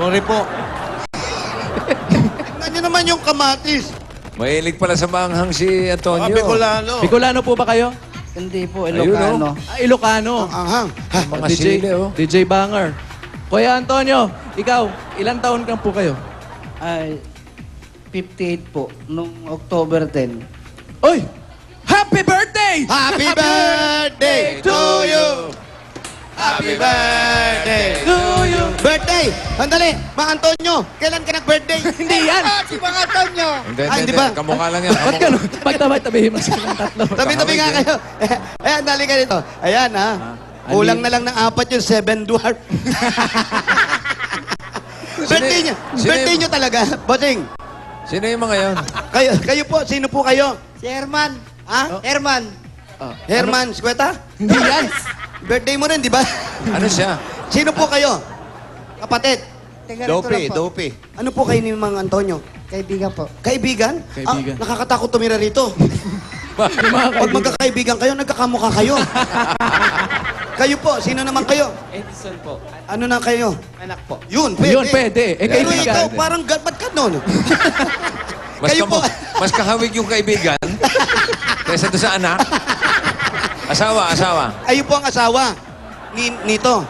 Sorry po. Tignan naman yung kamatis. Mahilig pala sa manghang si Antonio. Bicolano. Bicolano po ba kayo? Hindi po, Ayun, Ilocano. Ilocano. Anghang. Mga DJ, sili, oh. DJ Banger. Kuya Antonio, ikaw, ilang taon ka po kayo? Ay, 58 po, nung October 10. Oy! Happy birthday! Happy birthday to you. Happy birthday To you! Birthday! Sandali! Mang Antonio, kailan ka nag-birthday? Hindi yan! Si Mang Antonio! Hindi, Ay, hindi, di ba? Kamukha lang yan. Ba't gano'n? Pagtabay-tabihin mo silang tatlo. Tabi-tabi nga kayo. Ayan, dali ka dito. Ayan, ha. Kulang na lang ng 4 yung 7 dwarf. Birthday niyo. Birthday niyo talaga. Bossing, Sino yung mga yan? kayo po. Sino po kayo? Si Herman. Ha? Herman. Herman Skweta? Hindi yan! Birthday mo rin, di ba? Ano siya? Sino po kayo? Kapatid? Dope. Ano po kayo ni Mang Antonio? Kaibigan po. Kaibigan? Kaibigan. Nakakatakot tumira rito. Yung mga Pag kaibigan. magkakaibigan kayo, nagkakamukha kayo. Kayo po, sino naman kayo? Edison po. Ano na kayo? Anak po. Yun, pwede. Yun, pwede. Eh, Pero kaibigan. ikaw, parang ba't ka nun? Mas, Kayo po. mas kahawig yung kaibigan kaysa doon sa anak. Asawa. Ayun po ang asawa nito.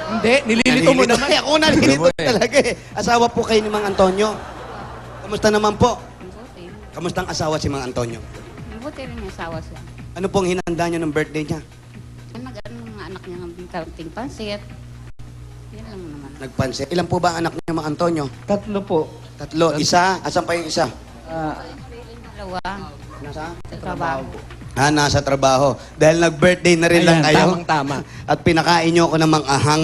Hindi, nililito mo naman. Ay, ako nalilito Ano mo eh? talaga eh. Asawa po kayo ni Mang Antonio. Kamusta naman po? Mabuti. Kamusta ang asawa si Mang Antonio? Mabuti rin yung asawa siya. Ano pong hinanda niyo ng birthday niya? Nag-ano mga anak niya ng kaunting pansit. Yan lang naman. Nagpansin. Ilan po ba ang anak niya, Mang Antonio? 3 po. 3. Isa? Asan pa yung isa? Dalawa. Nasa? Sa trabaho. Nasa trabaho. Dahil nag-birthday na rin lang Ayan, kayo. tamang-tama. At pinakain niyo ako ng mang-ahang.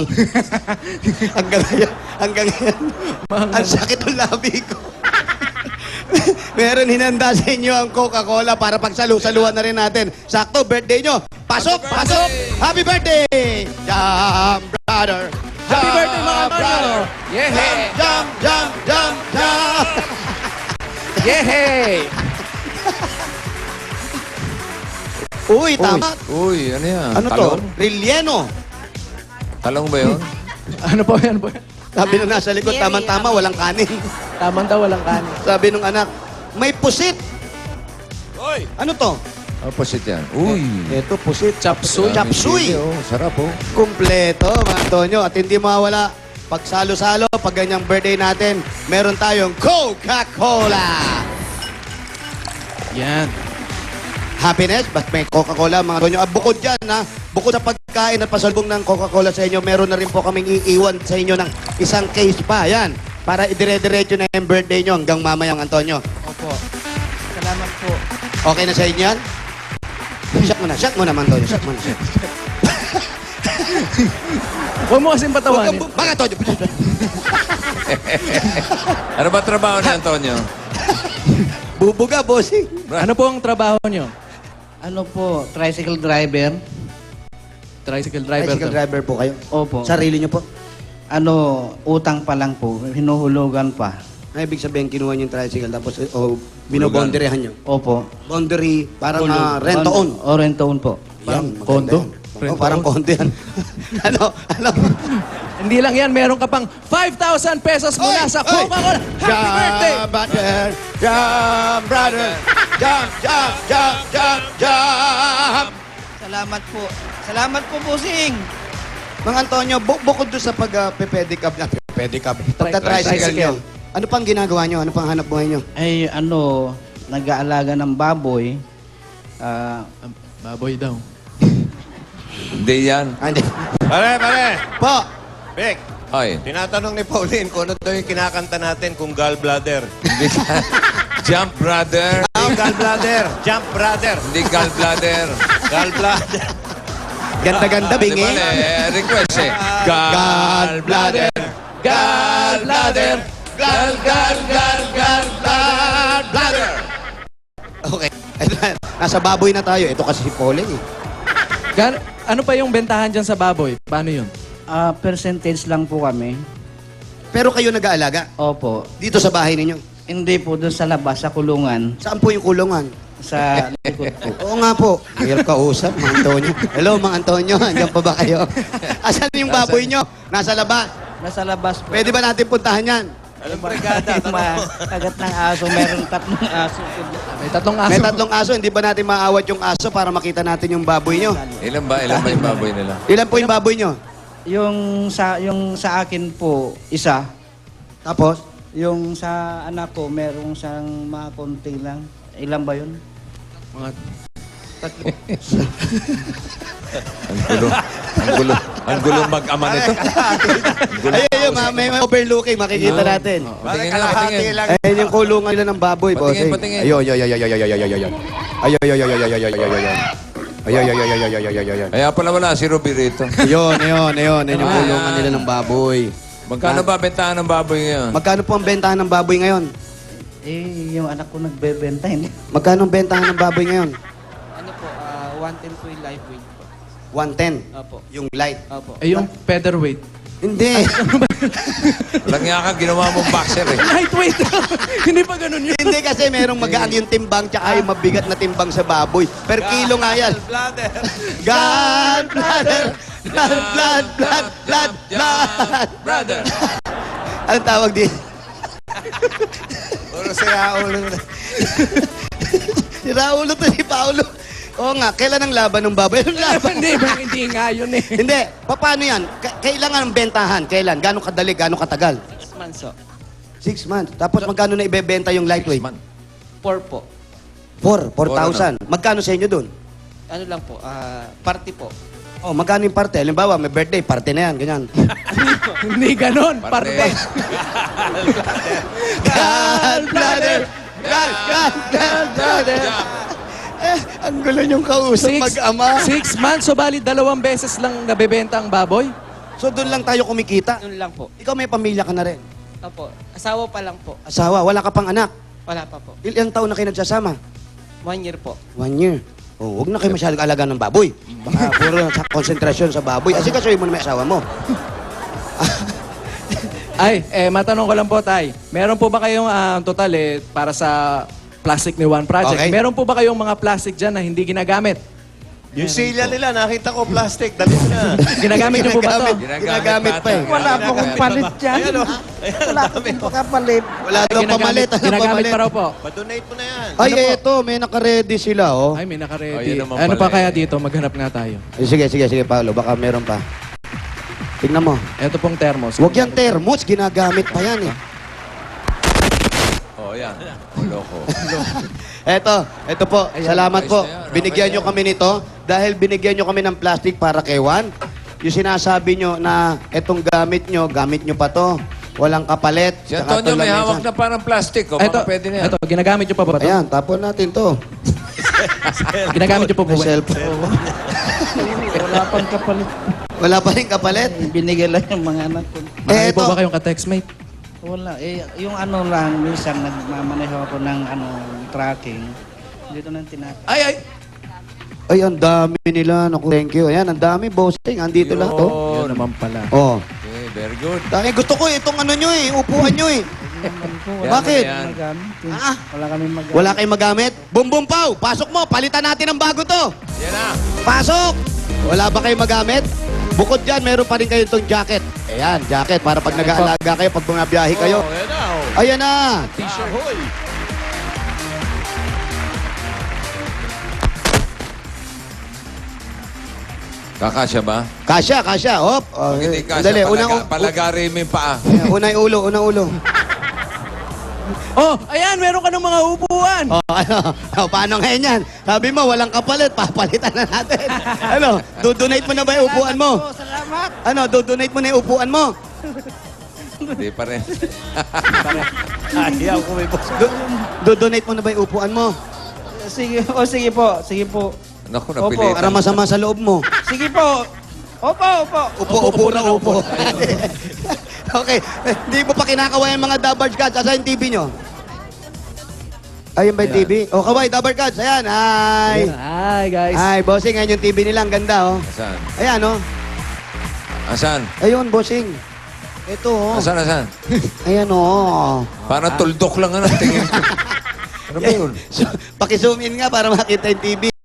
hanggang ngayon. Ang sakit ng labi ko. Meron hinanda sa inyo ang Coca-Cola para pagsalu-saluhan na rin natin. Sakto, birthday nyo. Pasok! Pasok! Happy birthday! Jam, brother! Happy birthday, mga Antonio! Yehey! Jam, jam, jam, jam! Yehey! Uy, tama. Uy, ano yan? Ano to? Talong? Relleno. Talong ba yun? Ano po yan? Sabi nung nasa likod, tama-tama, walang kanin. Tamang daw, walang kanin. Sabi nung anak, may pusit. Uy! Ano to? Opposite yan. Uy! Ito, pusit. Chapsuy. Dami Chapsuy. sili, oh. Sarap, oh. Kumpleto, mga Antonio. At hindi mawawala, pag salo-salo, pag ganyang birthday natin, meron tayong Coca-Cola. Yan. Happiness, but may Coca-Cola, mga Antonio. Bukod dyan, ha? Bukod sa pagkain at pasalubong ng Coca-Cola sa inyo, meron na rin po kaming iiwan sa inyo ng isang case pa. Yan. Para idire-diretso na yung birthday nyo hanggang mamayang Antonio. Opo. Salamat po. Okay na sa inyo yan? Shot mo na, mga Antonio. Shot mo na. Huwag mo kasing patawanin. Mga Antonio. Ano ba trabaho ni Antonio? Bubuga, bossing. Ano po ang trabaho nyo? Ano po, tricycle driver. Tricycle driver. Bicycle to. driver po kayo. Opo. Sarili nyo po. Ano, utang pa lang po. Hinuhulugan pa. Ay, ibig sabihin, kinuha nyo yung tricycle tapos binobonderehan nyo. Opo. Boundary, parang rent-to-own. O, rent-to-own po. Yan, maganda Condo? yan. Oh, parang condo yan. ano? Hindi lang yan, meron ka pang 5,000 pesos mula sa Coca-Cola. Happy birthday! Jam, brother! Jam, brother! Jam, jam, jam, jam, jam! Salamat po. Salamat po, Busing. Mang Antonio, bukod doon sa pag-pedicab na, pagta-tricycle nyo, ano pang ginagawa nyo? Ano pang hanap buhay nyo? Ay, ano, nag-aalaga ng baboy. Baboy daw. Hindi yan. Ah, hindi. Pare! Po! Vic, Ay, tinatanong ni Pauline kung ano daw yung kinakanta natin kung gallbladder. hindi Jump, brother. Gallbladder! Jump brother! Hindi gallbladder. Gallbladder! Ganda-ganda, Di bingi. ba, request eh. Gallbladder. Gallbladder. Gallbladder. Okay. Nasa baboy na tayo. Ito kasi si Pauline eh. Ano pa yung bentahan dyan sa baboy? Paano yun? Percentage lang po kami. Pero kayo nag-aalaga? Opo. Dito sa bahay ninyo? Hindi po doon sa labas, sa kulungan. Saan po yung kulungan? Sa likod po. Oo nga po. Mahirap kausap, Mang Antonio. Hello, Mang Antonio. Andiyan pa ba kayo? Asan yung baboy nyo? Nasa labas? Nasa labas po. Pwede ba natin puntahan yan? Anong brigada? Kagat ng aso, meron 3 aso. May 3 aso. May 3 aso, hindi ba natin maawat yung aso para makita natin yung baboy nyo? Ilan ba yung baboy nila? Ilan po yung baboy nyo? Yung sa akin po, isa. Tapos? Yung sa anak ko, meron siyang mga konti lang. Ilan ba yun? Mga Ang gulo mag-ama nito. Ayun, may overlooking, makikita natin. Patingin nga, patingin. Ayun yung kulungan nila ng baboy, Patingin, bossing. patingin. Ayun. Ayun. Kaya pala wala si Ruby rito. Ayun yung kulungan nila ng baboy. Magkano ba bentahan ng baboy ngayon? Magkano po ang bentahan ng baboy ngayon? Yung anak ko nagbebenta, hindi. Magkano ang bentahan ng baboy ngayon? Ano po, 110 po yung live weight po. 110. Opo. Yung light. Opo. eh, yung featherweight. Hindi. Walang nga ka, ginawa mong boxer eh. Lightweight. Hindi pa ganun yun. Hindi kasi merong magaan yung timbang tsaka yung mabigat na timbang sa baboy. Per kilo nga yan. Bladder. Gallbladder! Blood! Brother! Anong tawag din? Puro si Raul. Si Raulo to, si Paulo. Oo nga, kailan ang laban ng baboy? Anong laban? hindi nga yun eh. Hindi, paano yan? Kailangan ang bentahan? Kailan? Gano'ng kadali? Gano'ng katagal? 6 months po. 6 months. Tapos magkano na ibebenta yung lightweight? 4 po. 4,000. Magkano sa inyo dun? Ano lang po, party po. Oh, magkano yung parte? Halimbawa, may birthday, parte na yan, ganyan. Hindi ganun. Parte. Gallbladder! Gallbladder! Ang gulo niyong kausap mag-ama. 6 months, so bali 2 beses lang nabebenta ang baboy? So doon lang tayo kumikita. Yun lang po. Ikaw may pamilya ka na rin. Opo, asawa pa lang po. Asawa, wala ka pang anak. Wala pa po. Ilang taon na kayo nagsasama? 1 year po. 1 year. Oh, huwag na kayo masyadong alaga ng baboy. Baka puro sa konsentrasyon sa baboy. Kasi kasuhin mo na may asawa mo. Ay, matanong ko lang po, Tay. Meron po ba kayong total para sa Plastic ni One Project? Okay. Meron po ba kayong mga plastic dyan na hindi ginagamit? Yung silya nila, nakita ko plastic. Dali mo na. Ginagamit niyo po ba to? Ginagamit pa eh. Wala po kong palit dyan. Ayan o. Wala po kong pakapalit. Wala daw pamalit. Ano Ginagamit pamalit? pa raw po. Pa-donate mo na yan. Ay, eto, may nakaredy sila, oh. Ay, may nakaredy. Oh, yun naman Ano pala pa kaya eh. dito? Maghanap nga tayo. Sige, Paolo. Baka meron pa. Tingnan mo. Ito pong thermos. Huwag yan thermos. Ginagamit pa yan eh. Oh, yan. Loko. Eto po. Ayan, Salamat po. ayos na yan. Binigyan Okay nyo yan. kami nito dahil binigyan nyo kami ng plastic para kay Juan. Yung sinasabi nyo na etong gamit nyo pa to. Walang kapalit. Si Tsaka Antonio to may lamesa. hawak na parang plastic. O, Ito, baka pwede na yan. ito, ginagamit niyo pa ba ito? Ayan, tapon natin to. Ginagamit niyo po po May ba? cellphone. Wala pang kapalit. Wala pa rin kapalit. Binigay lang yung mga anak ko. Marami Eto. po ba kayong ka-textmate? Wala. Yung ano lang, minsan nagmamaneho ako ng tracking. Dito nang tinatay. Ay! Ay, ang dami nila. Naku, thank you. Ayan, ang dami, bossing. Andito lahat, oh. Yun naman pala. Oh. Okay, very good. Dahil gusto ko itong ano nyo eh, upuan nyo eh. Naman po, Yan, Bakit? yan. magamit. Ah? Wala kami magamit. Wala kayong magamit? Bumbum Pau, pasok mo. Palitan natin ng bago to. Yan na. Pasok! Wala ba kayong magamit? Bukod dyan, meron pa rin kayo itong jacket. Ayan, jacket para pag nag-aalaga kayo, pag bumabiyahe kayo. Oh, yan na. Oh. Ayan na! T-shirt. Ahoy. Kakasya ba? Kasya. Hop. Oh, Pag hindi kasya, sandali, palagari mo yung paa. unang ulo. Oh, ayan, meron ka ng mga upuan. Oh, ano? Oh, paano ngayon yan? Sabi mo, walang kapalit. Papalitan na natin. Ano? Do-donate mo na ba yung upuan mo? Salamat. Ano? Do-donate mo na yung upuan mo? Hindi pa rin. Ayaw ko may boss. Do-donate mo na ba yung upuan mo? Sige, sige po. Sige po. Naku, Opo, napilitan. Para masama sa loob mo. Sige po. Opo. Upo na upo. Okay. Hindi mo pa kinakawayan mga Dabarge Cats. Asa yung TV nyo? Ayun ba yung TV? O, kaway, Dabarge Cats. Ayan, hi. Hi, guys. Hi, bossing. Ayan yung TV nila. Ang ganda, oh. Asan? Ayan, oh. Asan? Ayun, bossing. Ito, oh. Asan? Ayan, oh. Parang tuldok lang ano, tingin ko. Ano ba yun? So, paki-zoom in nga para makita yung TV.